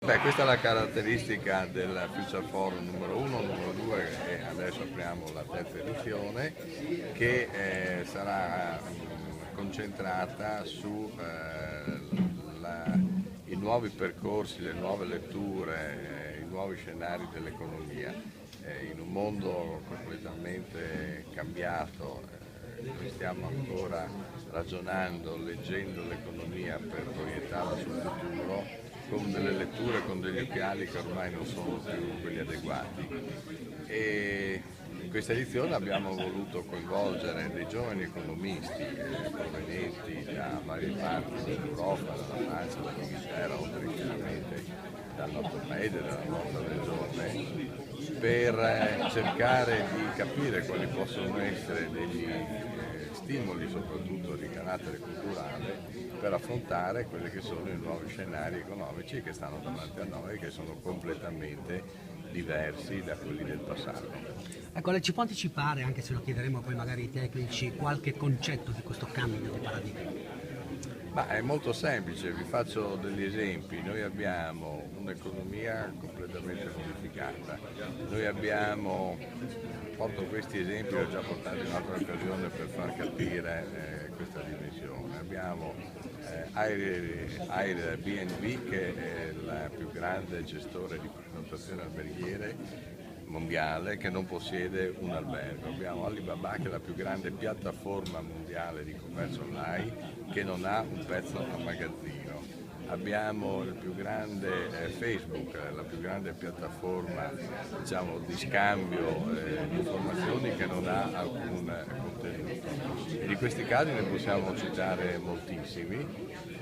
Beh, questa è la caratteristica del Future Forum numero 1, numero 2 e adesso apriamo la terza edizione che sarà concentrata su i nuovi percorsi, le nuove letture, i nuovi scenari dell'economia. In un mondo completamente cambiato, noi stiamo ancora ragionando, leggendo l'economia per proiettarla sul futuro, con delle letture, con degli occhiali che ormai non sono più quelli adeguati. E in questa edizione abbiamo voluto coinvolgere dei giovani economisti provenienti da varie parti dell'Europa, dalla Francia, dall'Inghilterra, oltre chiaramente dal nostro paese, dalla nostra regione, per cercare di capire quali possono essere degli stimoli, soprattutto di carattere culturale, per affrontare quelli che sono i nuovi scenari economici che stanno davanti a noi e che sono completamente diversi da quelli del passato. Ecco, lei ci può anticipare, anche se lo chiederemo poi magari ai tecnici, qualche concetto di questo cambio di paradigma? Ma è molto semplice, vi faccio degli esempi. Noi abbiamo un'economia completamente modificata, porto questi esempi, li ho già portati in un'altra occasione per far capire questa dimensione. Abbiamo Airbnb, che è il più grande gestore di prenotazioni alberghiere mondiale, che non possiede un albergo. Abbiamo Alibaba, che è la più grande piattaforma mondiale di commercio online, che non ha un pezzo a magazzino. Abbiamo il più grande Facebook, la più grande piattaforma, diciamo, di scambio di informazioni, che non ha alcun contenuto. E di questi casi ne possiamo citare moltissimi,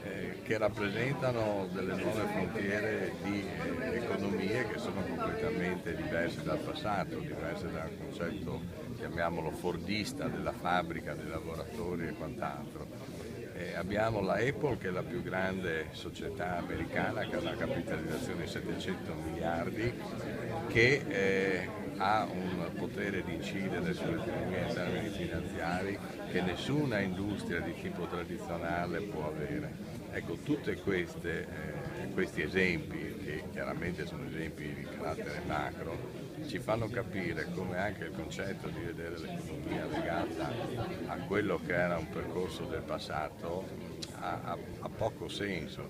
che rappresentano delle nuove frontiere di economie che sono completamente diverse dal passato, diverse dal concetto, chiamiamolo fordista, della fabbrica, dei lavoratori e quant'altro. Abbiamo la Apple, che è la più grande società americana, che ha una capitalizzazione di 700 miliardi, che ha un potere di incidere sull'economia in termini finanziari che nessuna industria di tipo tradizionale può avere. Ecco, tutti questi esempi, che chiaramente sono esempi di carattere macro, ci fanno capire come anche il concetto di vedere l'economia legata a quello che era un percorso del passato ha poco senso.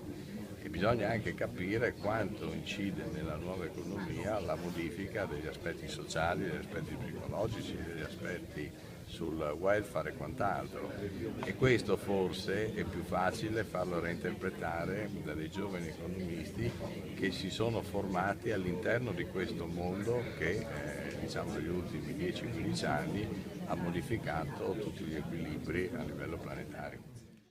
E bisogna anche capire quanto incide nella nuova economia la modifica degli aspetti sociali, degli aspetti psicologici, degli aspetti sul welfare e quant'altro. E questo forse è più facile farlo reinterpretare da dei giovani economisti che si sono formati all'interno di questo mondo che diciamo negli ultimi 10-15 anni ha modificato tutti gli equilibri a livello planetario.